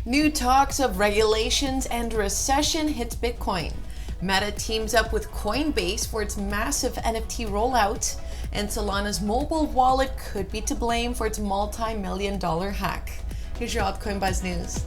New talks of regulations and recession hits Bitcoin. Meta teams up with Coinbase for its massive NFT rollout, and Solana's mobile wallet could be to blame for its multi-million dollar hack. Here's your Altcoin Buzz news.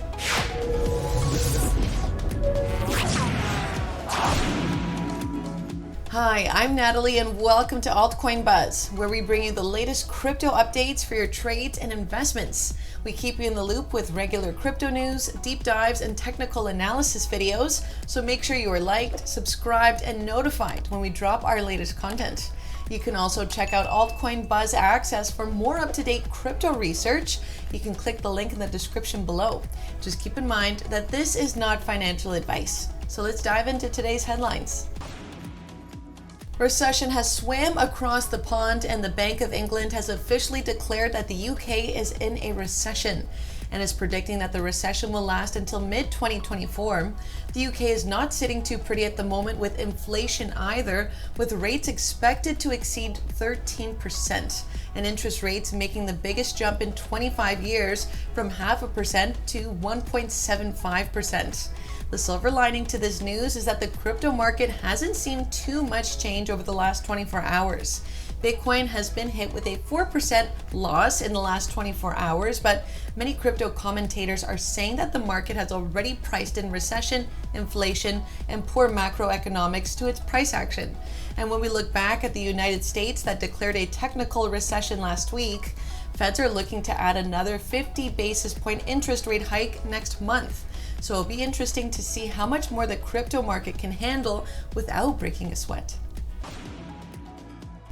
Hi, I'm Natalie and welcome to Altcoin Buzz, where we bring you the latest crypto updates for your trades and investments. We keep you in the loop with regular crypto news, deep dives, and technical analysis videos, so make sure you are liked, subscribed, and notified when we drop our latest content. You can also check out Altcoin Buzz Access for more up-to-date crypto research. You can click the link in the description below. Just keep in mind that this is not financial advice. So let's dive into today's headlines. Recession has swam across the pond, and the Bank of England has officially declared that the UK is in a recession and is predicting that the recession will last until mid-2024. The UK is not sitting too pretty at the moment with inflation either, with rates expected to exceed 13% and interest rates making the biggest jump in 25 years from 0.5% to 1.75%. The silver lining to this news is that the crypto market hasn't seen too much change over the last 24 hours. Bitcoin has been hit with a 4% loss in the last 24 hours, but many crypto commentators are saying that the market has already priced in recession, inflation, and poor macroeconomics to its price action. And when we look back at the United States that declared a technical recession last week, Feds are looking to add another 50 basis point interest rate hike next month. So it'll be interesting to see how much more the crypto market can handle without breaking a sweat.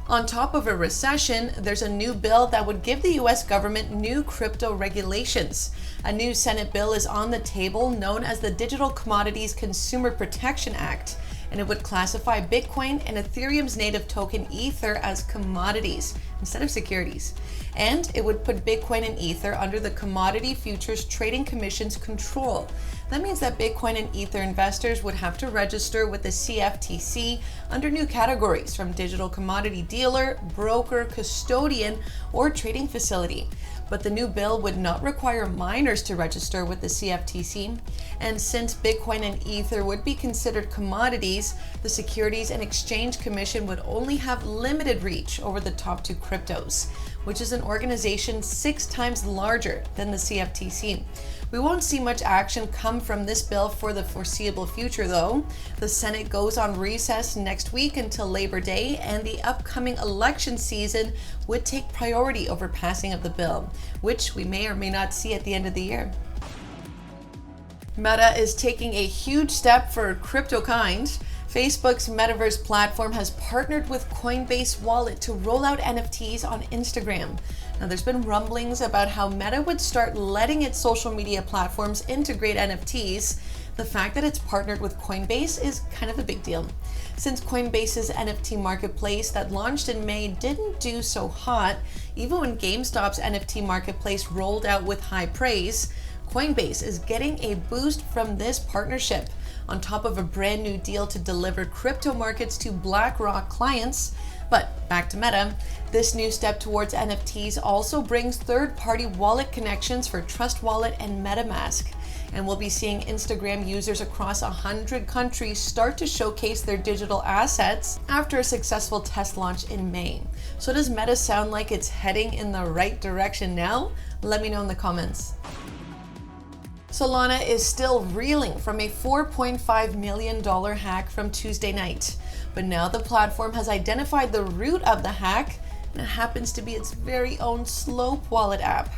On top of a recession, there's a new bill that would give the US government new crypto regulations. A new Senate bill is on the table known as the Digital Commodities Consumer Protection Act, and it would classify Bitcoin and Ethereum's native token Ether as commodities instead of securities. And it would put Bitcoin and Ether under the Commodity Futures Trading Commission's control. That means that Bitcoin and Ether investors would have to register with the CFTC under new categories from digital commodity dealer, broker, custodian, or trading facility. But the new bill would not require miners to register with the CFTC. And since Bitcoin and Ether would be considered commodities, the Securities and Exchange Commission would only have limited reach over the top two cryptos, which is an organization 6 times larger than the CFTC. We won't see much action come from this bill for the foreseeable future, though. The Senate goes on recess next week until Labor Day, and the upcoming election season would take priority over passing of the bill, which we may or may not see at the end of the year. Meta is taking a huge step for crypto kind. Facebook's metaverse platform has partnered with Coinbase Wallet to roll out NFTs on Instagram. Now, there's been rumblings about how Meta would start letting its social media platforms integrate NFTs. The fact that it's partnered with Coinbase is kind of a big deal. Since Coinbase's NFT marketplace that launched in May didn't do so hot, even when GameStop's NFT marketplace rolled out with high praise, Coinbase is getting a boost from this partnership, on top of a brand new deal to deliver crypto markets to BlackRock clients. But back to Meta, this new step towards NFTs also brings third-party wallet connections for Trust Wallet and MetaMask. And we'll be seeing Instagram users across 100 countries start to showcase their digital assets after a successful test launch in May. So does Meta sound like it's heading in the right direction now? Let me know in the comments. Solana is still reeling from a $4.5 million hack from Tuesday night. But now the platform has identified the root of the hack, and it happens to be its very own Slope wallet app.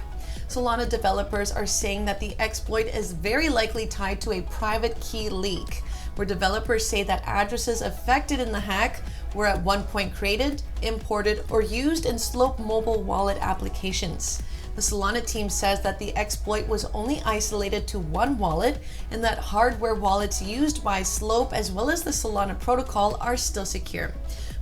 Solana developers are saying that the exploit is very likely tied to a private key leak, where developers say that addresses affected in the hack were at one point created, imported, or used in Slope mobile wallet applications. The Solana team says that the exploit was only isolated to one wallet, and that hardware wallets used by Slope as well as the Solana protocol are still secure.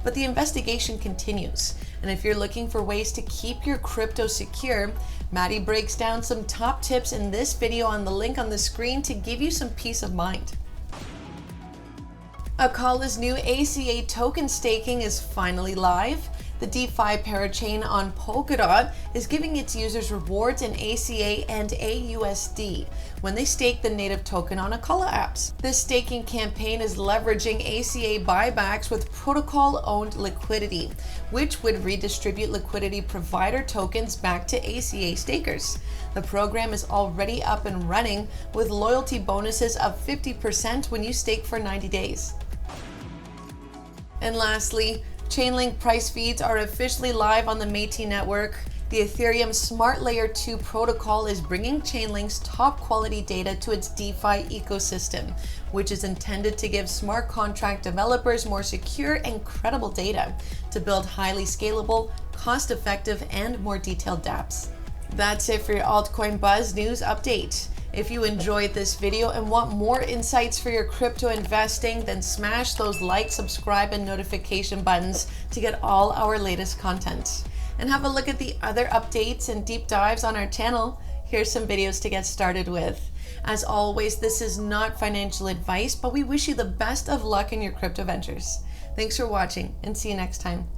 But the investigation continues, and if you're looking for ways to keep your crypto secure, Maddie breaks down some top tips in this video on the link on the screen to give you some peace of mind. Acala's new ACA token staking is finally live. The DeFi parachain on Polkadot is giving its users rewards in ACA and AUSD when they stake the native token on Acala apps. This staking campaign is leveraging ACA buybacks with protocol-owned liquidity, which would redistribute liquidity provider tokens back to ACA stakers. The program is already up and running with loyalty bonuses of 50% when you stake for 90 days. And lastly, Chainlink price feeds are officially live on the Metis network. The Ethereum Smart Layer 2 protocol is bringing Chainlink's top quality data to its DeFi ecosystem, which is intended to give smart contract developers more secure and credible data to build highly scalable, cost-effective, and more detailed dApps. That's it for your Altcoin Buzz news update. If you enjoyed this video and want more insights for your crypto investing, then smash those like, subscribe, and notification buttons to get all our latest content. And have a look at the other updates and deep dives on our channel. Here's some videos to get started with. As always, this is not financial advice, but we wish you the best of luck in your crypto ventures. Thanks for watching and see you next time.